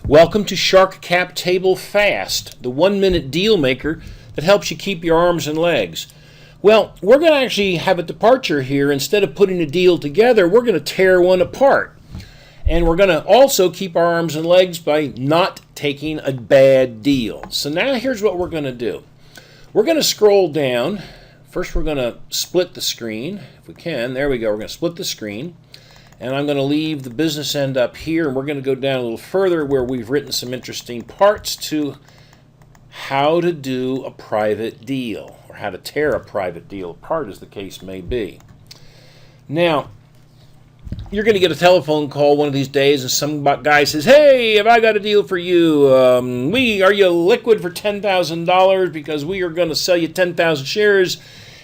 Welcome to Shark Cap Table Fast, the 1-minute deal maker that helps you keep your arms and legs. Well, we're going to actually have a departure here. Instead of putting a deal together, we're going to tear one apart. And we're going to also keep our arms and legs by not taking a bad deal. So now here's what we're going to do. We're going to scroll down. First, we're going to split the screen, if we can. There we go. We're going to split the screen. And I'm going to leave the business end up here, and we're going to go down a little further where we've written some interesting parts to how to do a private deal, or how to tear a private deal apart, as the case may be. Now, you're going to get a telephone call one of these days, and some guy says, "Hey, have I got a deal for you? Are you liquid for $10,000 because we are going to sell you 10,000 shares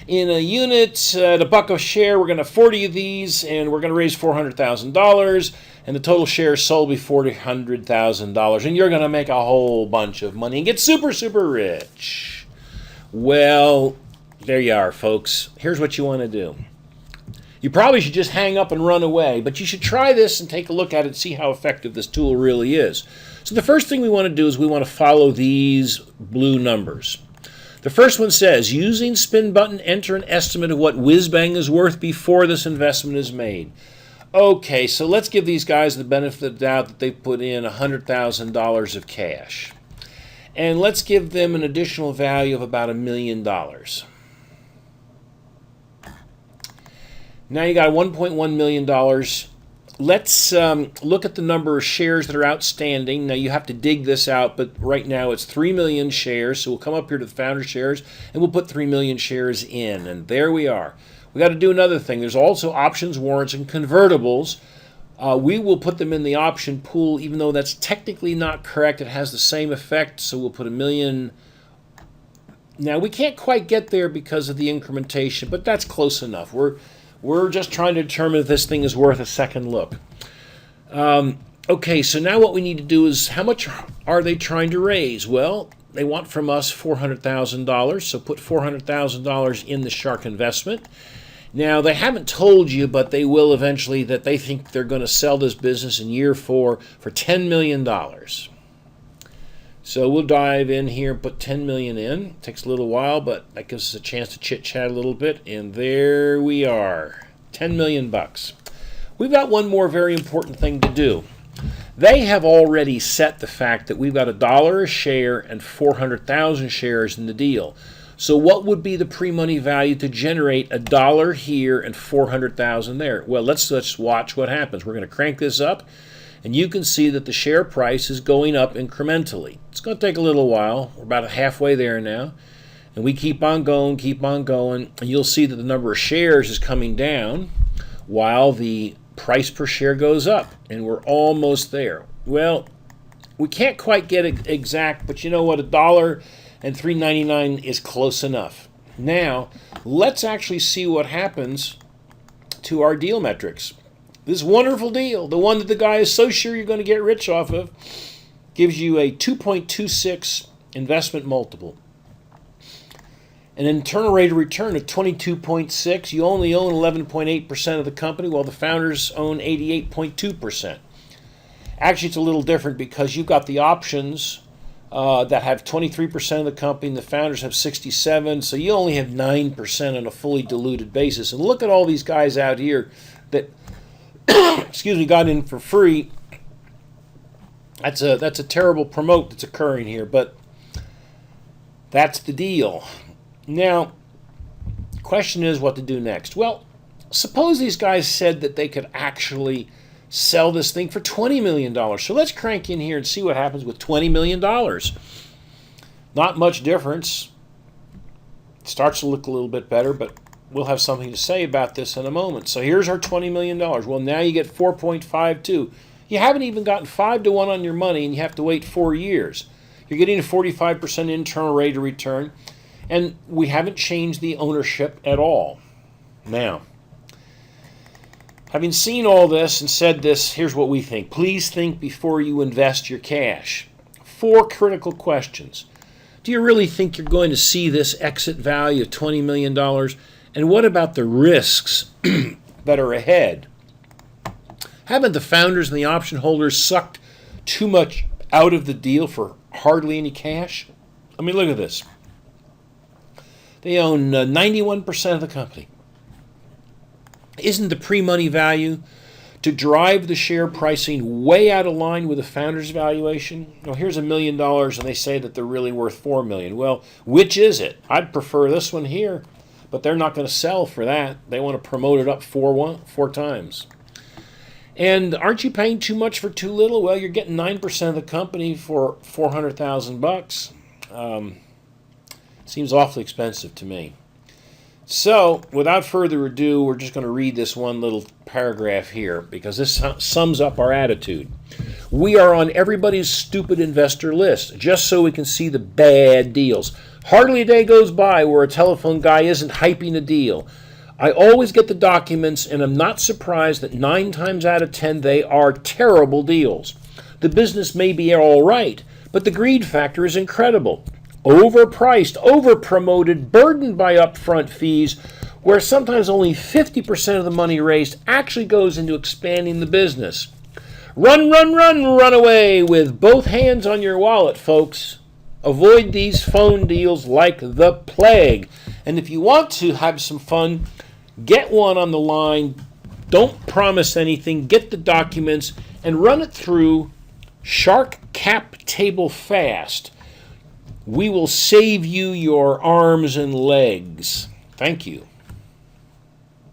in a unit at $1 a share. We're going to have 40 of these, and we're going to raise $400,000, and the total shares sold will be $400,000, and you're going to make a whole bunch of money and get super, super rich." Well, there you are, folks. Here's what you want to do. You probably should just hang up and run away, but you should try this and take a look at it and see how effective this tool really is. So the first thing we want to do is we want to follow these blue numbers. The first one says, using spin button, enter an estimate of what whiz-bang is worth before this investment is made. Okay, so let's give these guys the benefit of the doubt that they put in $100,000 of cash. And let's give them an additional value of about $1 million. Now you got $1.1 million. Let's look at the number of shares that are outstanding. Now you have to dig this out, but right now it's 3 million shares. So we'll come up here to the founder shares, and we'll put 3 million shares in. And there we are. We got to do another thing. There's also options, warrants, and convertibles. We will put them in the option pool, even though that's technically not correct. It has the same effect, so we'll put 1 million. Now we can't quite get there because of the incrementation, but that's close enough. We're just trying to determine if this thing is worth a second look. Okay, so now what we need to do is, how much are they trying to raise? Well, they want from us $400,000, so put $400,000 in the Shark investment. Now, they haven't told you, but they will eventually, that they think they're going to sell this business in year 4 for $10 million. So we'll dive in here and put $10 million in. It takes a little while, but that gives us a chance to chit-chat a little bit. And there we are, $10 million. We've got one more very important thing to do. They have already set the fact that we've got $1 a share and 400,000 shares in the deal. So what would be the pre-money value to generate $1 here and 400,000 there? Well, let's watch what happens. We're going to crank this up. And you can see that the share price is going up incrementally. It's going to take a little while. We're about halfway there now. And we keep on going, and you'll see that the number of shares is coming down while the price per share goes up. And we're almost there. Well, we can't quite get it exact, but you know what? $1 and $3.99 is close enough. Now, let's actually see what happens to our deal metrics. This wonderful deal, the one that the guy is so sure you're going to get rich off of, gives you a 2.26 investment multiple. An internal rate of return of 22.6. You only own 11.8% of the company, while the founders own 88.2%. Actually, it's a little different because you've got the options that have 23% of the company, and the founders have 67%, so you only have 9% on a fully diluted basis. And look at all these guys out here that got in for free. That's a terrible promote that's occurring here, but that's the deal. Now, the question is what to do next. Well, suppose these guys said that they could actually sell this thing for $20 million. So let's crank in here and see what happens with $20 million. Not much difference. It starts to look a little bit better, but we'll have something to say about this in a moment. So here's our $20 million. Well, now you get 4.52. You haven't even gotten 5 to 1 on your money, and you have to wait 4 years. You're getting a 45% internal rate of return, and we haven't changed the ownership at all. Now, having seen all this and said this, here's what we think. Please think before you invest your cash. 4 critical questions. Do you really think you're going to see this exit value of $20 million? And what about the risks that are ahead? Haven't the founders and the option holders sucked too much out of the deal for hardly any cash. I mean, look at this. They own 91% of the company. Isn't the pre-money value to drive the share pricing way out of line with the founder's valuation? Well, here's $1 million, and they say that they're really worth $4 million. Well, which is it? I'd prefer this one here, but they're not going to sell for that. They want to promote it up four times. And aren't you paying too much for too little? Well, you're getting 9% of the company for $400,000. Seems awfully expensive to me. So, without further ado, we're just going to read this one little paragraph here because this sums up our attitude. We are on everybody's stupid investor list just so we can see the bad deals. Hardly a day goes by where a telephone guy isn't hyping a deal. I always get the documents, and I'm not surprised that 9 times out of 10 they are terrible deals. The business may be all right, but the greed factor is incredible. Overpriced, overpromoted, burdened by upfront fees, where sometimes only 50% of the money raised actually goes into expanding the business. Run, run, run, run away with both hands on your wallet, folks. Avoid these phone deals like the plague. And if you want to have some fun, get one on the line. Don't promise anything. Get the documents and run it through Shark Cap Table Fast. We will save you your arms and legs. Thank you.